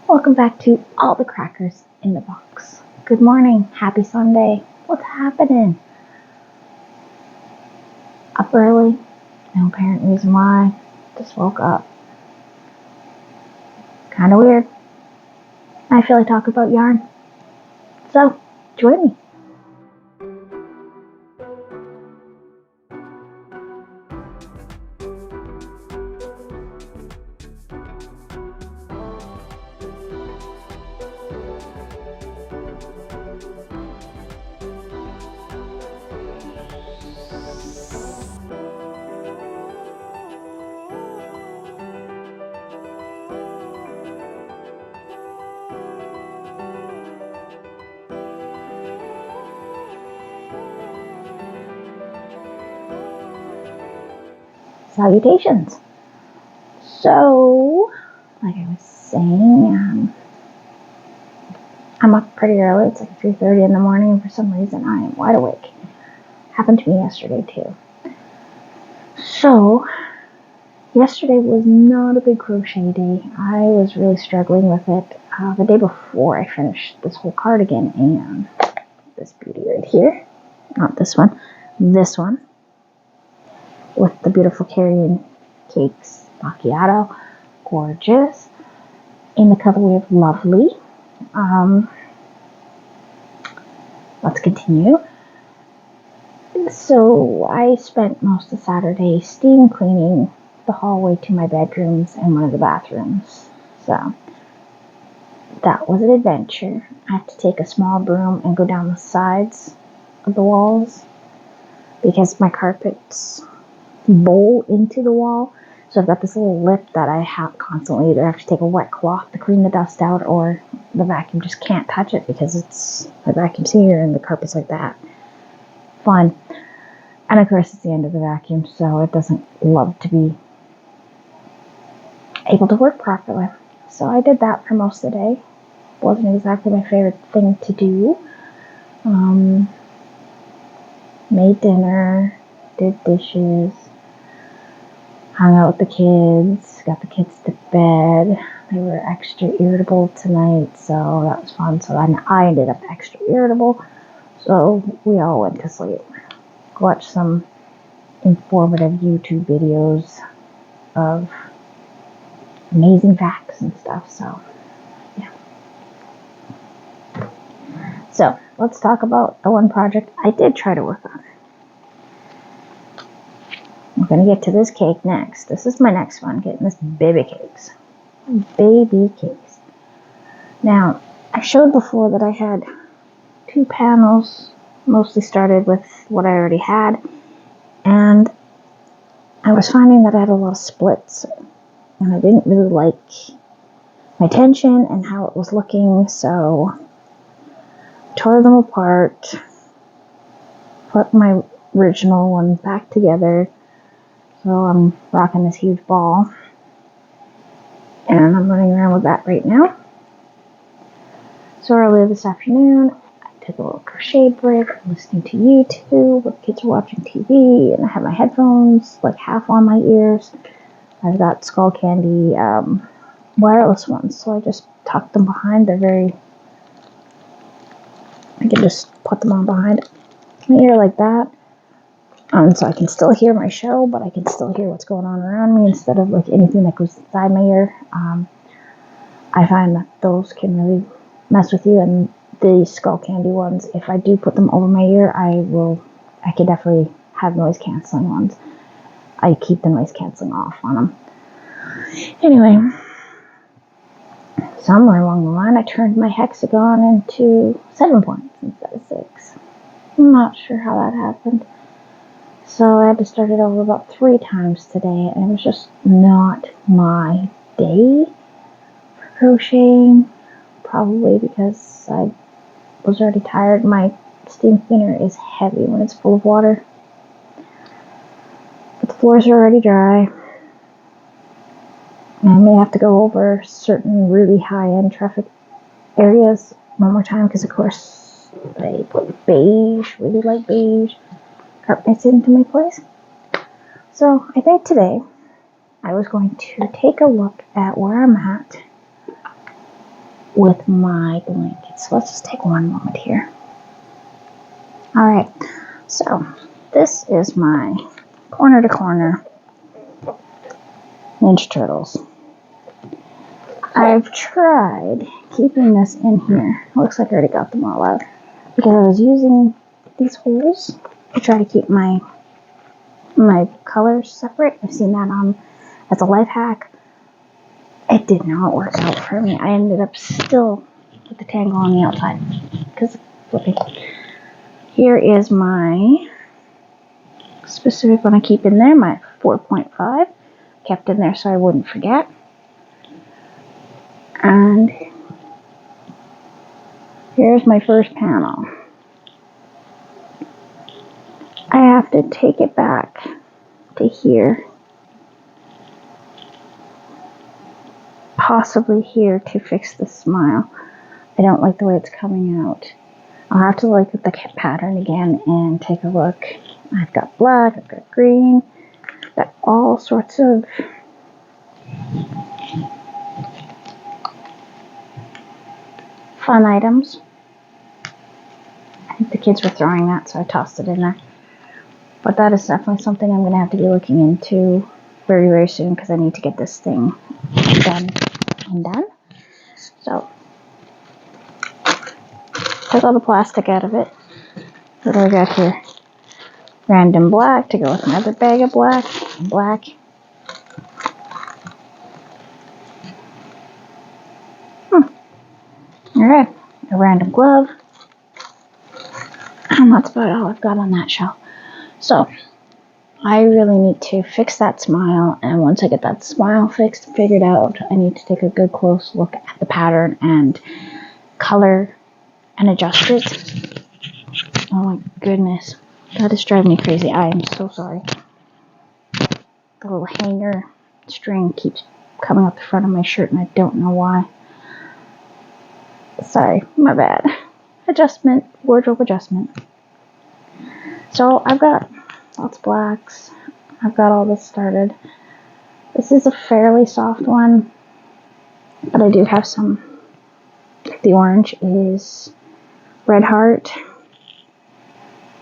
Welcome back to All the Crackers in the Box. Good morning. Happy Sunday. What's happening? Up early. No apparent reason why. Just woke up. Kind of weird. I feel like talking about yarn. So, join me. Salutations. So, like I was saying, I'm up pretty early. It's like 3:30 in the morning, and for some reason I am wide awake. Happened to me yesterday too. So, yesterday was not a big crochet day. I was really struggling with it. The day before I finished this whole cardigan and this beauty right here. Not this one. This one. With the beautiful carrying cakes macchiato. Gorgeous. In the colorway of Lovely. Let's continue. So I spent most of Saturday steam cleaning the hallway to my bedrooms and one of the bathrooms. So that was an adventure. I have to take a small broom and go down the sides of the walls because my carpets bowl into the wall. So I've got this little lip that I have constantly either have to take a wet cloth to clean the dust out, or the vacuum just can't touch it because the vacuum's here and the carpet's like that. Fun. And of course it's the end of the vacuum, so it doesn't love to be able to work properly. So I did that for most of the day. Wasn't exactly my favorite thing to do. Made dinner, did dishes, hung out with the kids, got the kids to bed. They were extra irritable tonight, so that was fun. So then I ended up extra irritable, so we all went to sleep. Watched some informative YouTube videos of amazing facts and stuff, so yeah. So let's talk about the one project I did try to work on. I'm going to get to this cake next. This is my next one, getting this baby cakes. Baby cakes. Now, I showed before that I had 2 panels, mostly started with what I already had, and I was finding that I had a lot of splits, and I didn't really like my tension and how it was looking, so I tore them apart, put my original one back together. So I'm rocking this huge ball, and I'm running around with that right now. So earlier this afternoon, I took a little crochet break, listening to YouTube, the kids were watching TV, and I had my headphones like half on my ears. I've got Skull Candy wireless ones, so I just tucked them behind. I can just put them on behind my ear like that. So I can still hear my show, but I can still hear what's going on around me instead of like anything that goes inside my ear. I find that those can really mess with you, and the Skull Candy ones, if I do put them over my ear, I could definitely have noise canceling ones. I keep the noise canceling off on them. Anyway, somewhere along the line, I turned my hexagon into 7 points instead of 6. I'm not sure how that happened. So I had to start it over about 3 times today, and it was just not my day for crocheting. Probably because I was already tired. My steam cleaner is heavy when it's full of water. But the floors are already dry. And I may have to go over certain really high-end traffic areas one more time because, of course, they put beige, really light beige, carpets into my place. So I think today I was going to take a look at where I'm at with my blankets. So let's just take one moment here. Alright, so this is my corner to corner Ninja Turtles. I've tried keeping this in here. Looks like I already got them all out. Because I was using these holes to try to keep my colors separate. I've seen that on as a life hack. It did not work out for me. I ended up still with the tangle on the outside. Because flipping. Here is my specific one I keep in there, my 4.5. Kept in there so I wouldn't forget. And here's my first panel. I have to take it back to here. Possibly here to fix the smile. I don't like the way it's coming out. I'll have to look at the pattern again and take a look. I've got black, I've got green, got all sorts of fun items. I think the kids were throwing that, so I tossed it in there. But that is definitely something I'm going to have to be looking into very, very soon because I need to get this thing done and done. So, took all the plastic out of it. What do I got here? Random black to go with another bag of black. Black. Alright, a random glove. And that's about all I've got on that shelf. So, I really need to fix that smile, and once I get that smile fixed and figured out, I need to take a good close look at the pattern and color and adjust it. Oh my goodness, that is driving me crazy. I am so sorry. The little hanger string keeps coming up the front of my shirt and I don't know why. Sorry, my bad. Adjustment, wardrobe adjustment. So I've got lots of blacks. I've got all this started. This is a fairly soft one, but I do have some. The orange is Red Heart.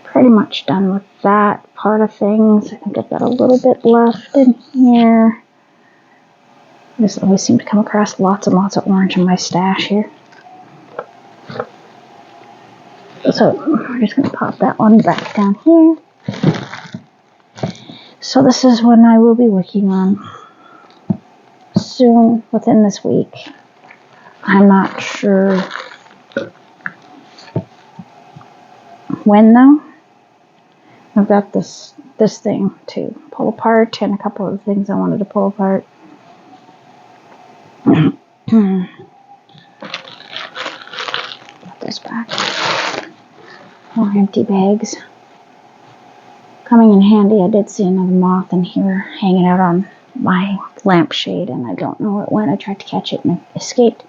Pretty much done with that part of things. I think I've got a little bit left in here. I just always seem to come across lots and lots of orange in my stash here. So we're just going to pop that one back down here. So this is one I will be working on soon, within this week. I'm not sure when though. I've got this thing to pull apart and a couple of things I wanted to pull apart. Put this back. More empty bags. Coming in handy, I did see another moth in here hanging out on my lampshade, and I don't know where it went. I tried to catch it and it escaped.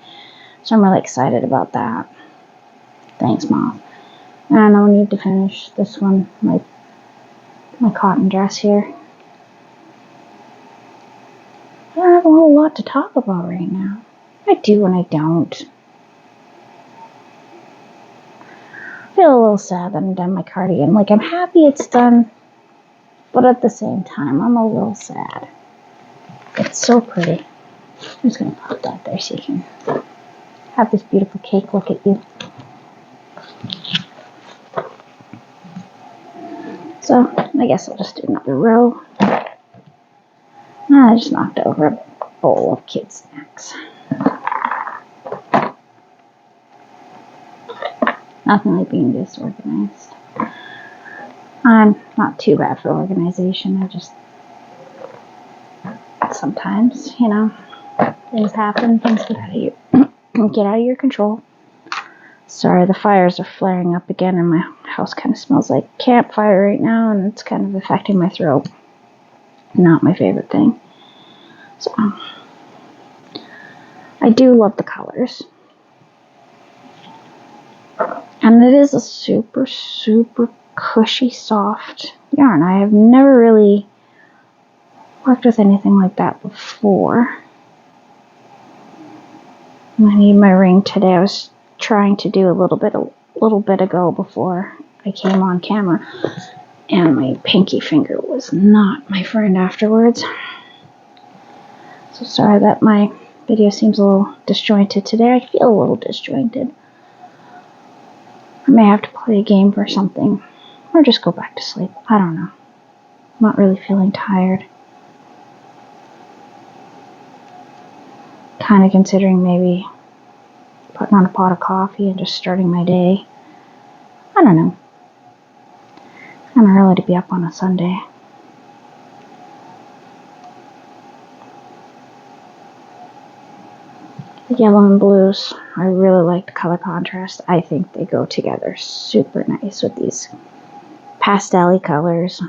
So I'm really excited about that. Thanks, moth. And I'll need to finish this one, my cotton dress here. I don't have a whole lot to talk about right now. I do and I don't. I feel a little sad that I'm done my cardigan. Like, I'm happy it's done, but at the same time, I'm a little sad. It's so pretty. I'm just going to pop that there so you can have this beautiful cake look at you. So, I guess I'll just do another row. I just knocked over a bowl of kid snacks. Nothing like being disorganized. I'm not too bad for organization. I just, sometimes, things happen, things get out of your control. Sorry, the fires are flaring up again and my house kind of smells like campfire right now and it's kind of affecting my throat. Not my favorite thing. So, I do love the colors. And it is a super, super cushy, soft yarn. I have never really worked with anything like that before. I need my ring today. I was trying to do a little bit ago before I came on camera, and my pinky finger was not my friend afterwards. So sorry that my video seems a little disjointed today. I feel a little disjointed. I may have to play a game or something, or just go back to sleep. I don't know. I'm not really feeling tired. Kind of considering maybe putting on a pot of coffee and just starting my day. I don't know. It's kind of early to be up on a Sunday. The yellow and blues, I really like the color contrast. I think they go together super nice with these pastel-y colors.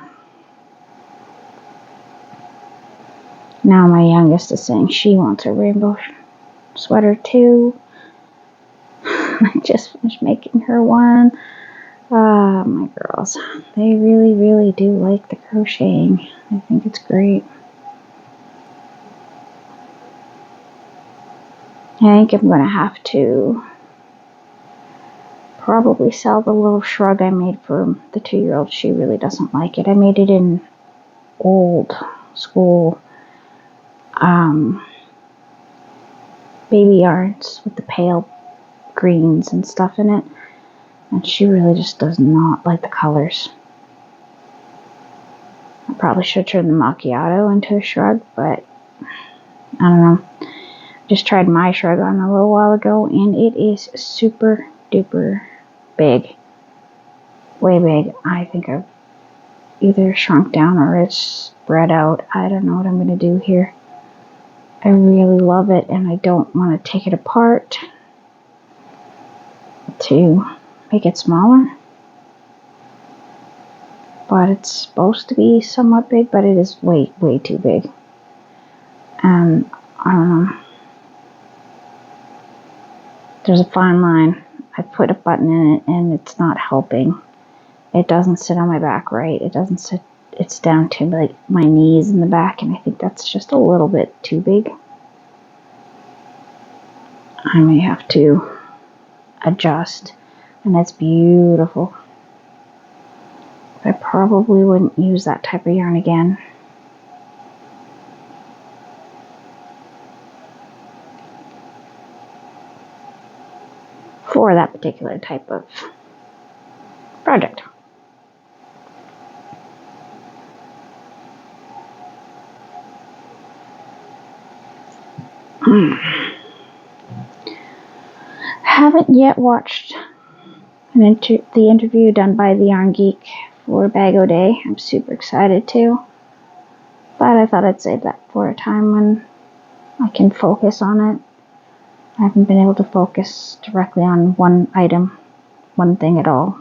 Now my youngest is saying she wants a rainbow sweater too. I just finished making her one. My girls, they really, really do like the crocheting. I think it's great. I think I'm going to have to probably sell the little shrug I made for the 2-year-old. She really doesn't like it. I made it in old school baby yarns with the pale greens and stuff in it. And she really just does not like the colors. I probably should turn the macchiato into a shrug, but I don't know. Just tried my shrug on a little while ago, and it is super duper big. Way big. I think I've either shrunk down or it's spread out. I don't know what I'm going to do here. I really love it, and I don't want to take it apart to make it smaller. But it's supposed to be somewhat big, but it is way, way too big. And I don't know. There's a fine line. I put a button in it and it's not helping. It doesn't sit on my back right. It doesn't sit, it's down to like my knees in the back, and I think that's just a little bit too big. I may have to adjust, and that's beautiful. I probably wouldn't use that type of yarn again. For that particular type of project. Haven't yet watched the interview done by the Yarn Geek for Bag O Day. I'm super excited to, but I thought I'd save that for a time when I can focus on it. I haven't been able to focus directly on one item, one thing at all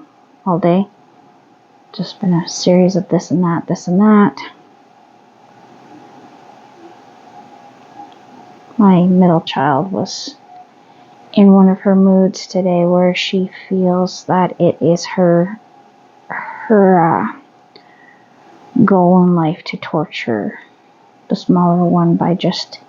day. Just been a series of this and that, this and that. My middle child was in one of her moods today where she feels that it is her goal in life to torture the smaller one by just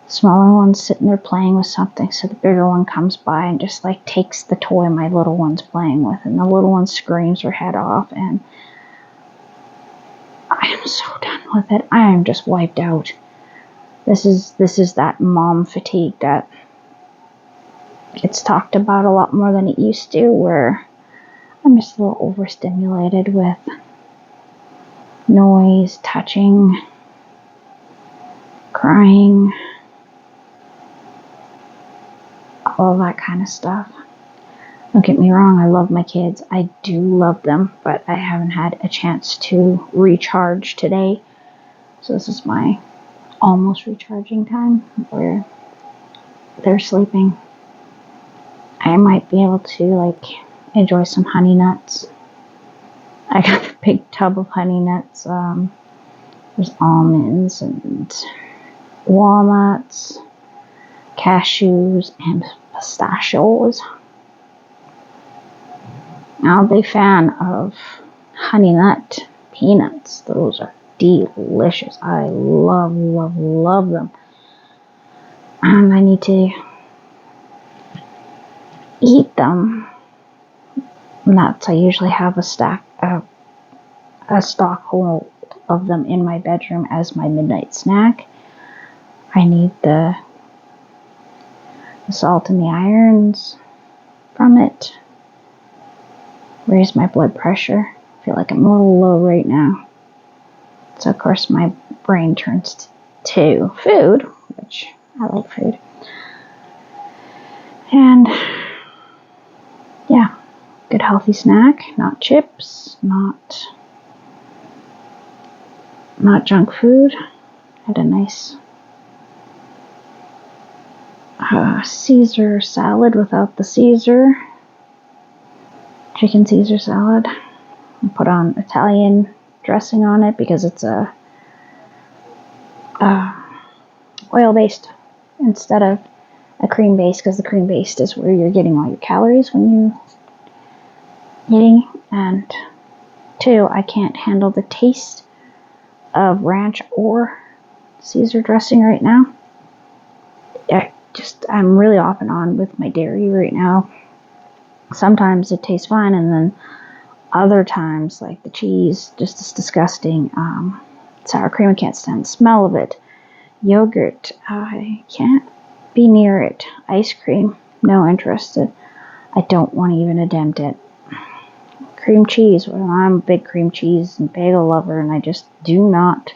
smaller one sitting there playing with something, so the bigger one comes by and just like takes the toy my little one's playing with, and the little one screams her head off, and I am so done with it. I am just wiped out. This is that mom fatigue that gets talked about a lot more than it used to, where I'm just a little overstimulated with noise, touching, crying, all that kind of stuff. Don't get me wrong, I love my kids. I do love them, but I haven't had a chance to recharge today. So this is my almost recharging time where they're sleeping. I might be able to like enjoy some honey nuts. I got a big tub of honey nuts. There's almonds and walnuts, cashews, and pistachios. Now, I'm a big fan of honey nut peanuts. Those are delicious. I love, love, love them. And I need to eat them. Nuts. I usually have a stock hold of them in my bedroom as my midnight snack. I need the salt and the irons from it. Raise my blood pressure. I feel like I'm a little low right now. So of course my brain turns to food, which I like food. And yeah, good healthy snack, not chips, not junk food. Had a nice Caesar salad without the Caesar. Chicken Caesar salad. I put on Italian dressing on it because it's a oil-based instead of a cream-based, because the cream-based is where you're getting all your calories when you're eating. And 2, I can't handle the taste of ranch or Caesar dressing right now. I'm really off and on with my dairy right now. Sometimes it tastes fine, and then other times, like the cheese, just is disgusting. Sour cream, I can't stand the smell of it. Yogurt, I can't be near it. Ice cream, no interested. I don't want to even attempt it. Cream cheese, well, I'm a big cream cheese and bagel lover, and I just do not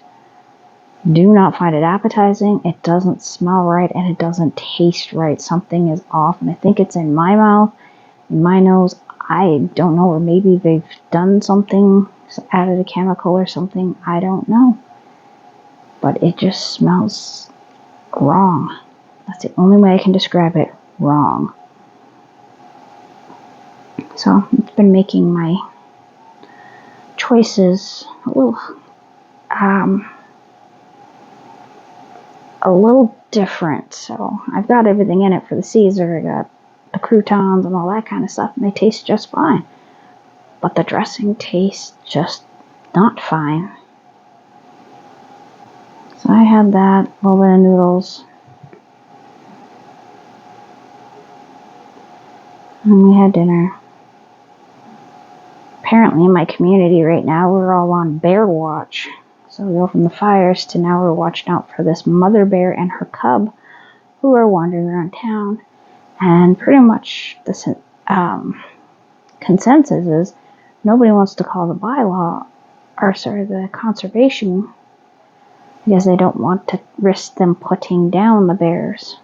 find it appetizing. It doesn't smell right, and it doesn't taste right. Something is off, and I think it's in my mouth, in my nose. I don't know, or maybe they've done something, added a chemical or something. I don't know. But it just smells wrong. That's the only way I can describe it. Wrong. So it's been making my choices a little different. So I've got everything in it for the Caesar. I got the croutons and all that kind of stuff, and they taste just fine. But the dressing tastes just not fine. So I had that, a little bit of noodles. And we had dinner. Apparently in my community right now, we're all on bear watch. So we go from the fires to now we're watching out for this mother bear and her cub who are wandering around town. And pretty much the consensus is nobody wants to call the conservation, because they don't want to risk them putting down the bears.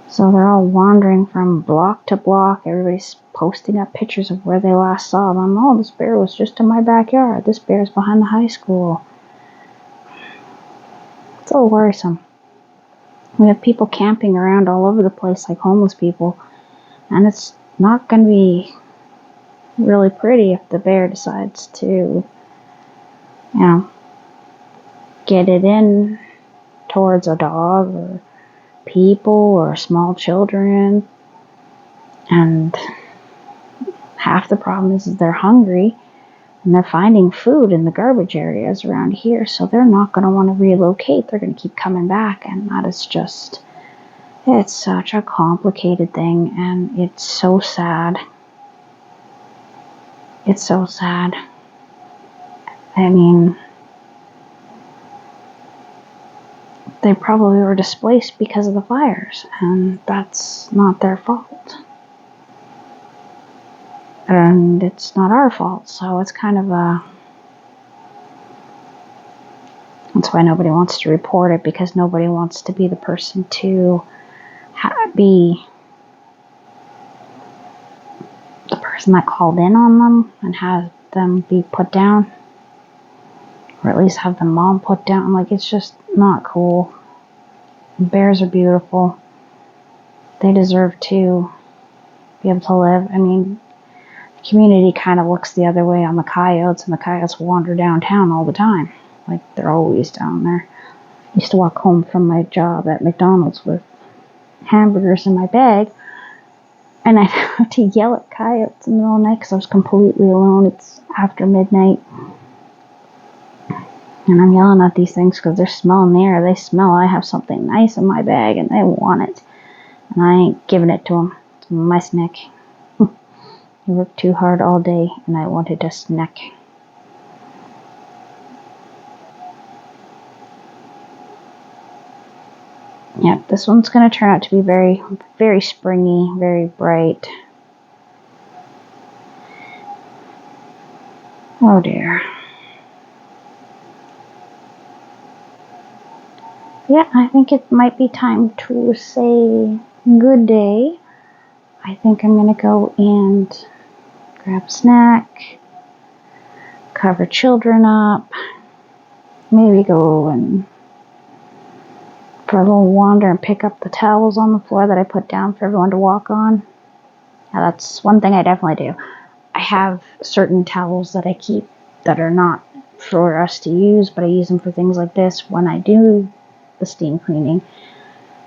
So they're all wandering from block to block. Everybody's posting up pictures of where they last saw them. Oh, this bear was just in my backyard. This bear's behind the high school. It's a little worrisome. We have people camping around all over the place like homeless people. And it's not going to be really pretty if the bear decides to, get it in towards a dog or people or small children. And half the problem is they're hungry and they're finding food in the garbage areas around here, so they're not going to want to relocate. They're going to keep coming back, and that is just, it's such a complicated thing, and it's so sad. It's so sad. I mean, they probably were displaced because of the fires, and that's not their fault. And it's not our fault, so it's kind of that's why nobody wants to report it, because nobody wants to be the person to be the person that called in on them and have them be put down, or at least have the mom put down. Like, it's just not cool. Bears are beautiful. They deserve to be able to live. I mean, the community kind of looks the other way on the coyotes, and the coyotes wander downtown all the time. Like, they're always down there. I used to walk home from my job at McDonald's with hamburgers in my bag, and I'd have to yell at coyotes in the middle of the night because I was completely alone. It's after midnight. And I'm yelling at these things because they're smelling the air. They smell I have something nice in my bag, and they want it. And I ain't giving it to him. It's my snack. He worked too hard all day and I wanted a snack. Yep, this one's going to turn out to be very, very springy, very bright. Oh dear. Yeah, I think it might be time to say good day. I think I'm going to go and grab a snack, cover children up, maybe go and for a little wander and pick up the towels on the floor that I put down for everyone to walk on. Now that's one thing I definitely do. I have certain towels that I keep that are not for us to use, but I use them for things like this when I do the steam cleaning.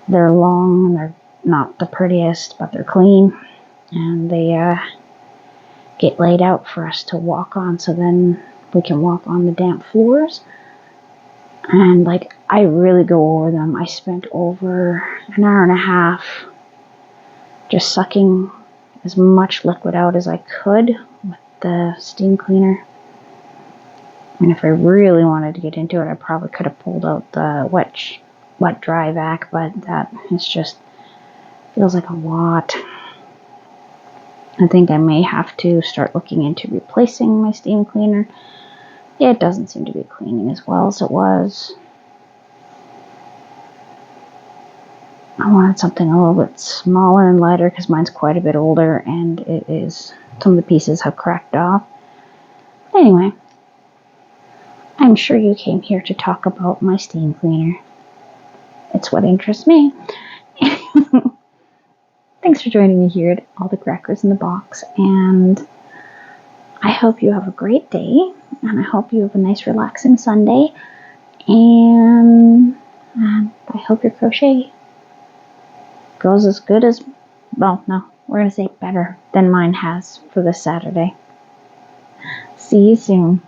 They're long and they're not the prettiest, but they're clean, and they get laid out for us to walk on, so then we can walk on the damp floors. And like, I really go over them. I spent over an hour and a half just sucking as much liquid out as I could with the steam cleaner. And if I really wanted to get into it, I probably could have pulled out the wet dry vac, but that is just feels like a lot. I think I may have to start looking into replacing my steam cleaner. It doesn't seem to be cleaning as well as it was. I wanted something a little bit smaller and lighter because mine's quite a bit older and it is, some of the pieces have cracked off. Anyway, I'm sure you came here to talk about my steam cleaner. It's what interests me. Thanks for joining me here at All the Crackers in the Box, and I hope you have a great day, and I hope you have a nice relaxing Sunday, and I hope your crochet goes as good as, well, no, we're going to say better than mine has for this Saturday. See you soon.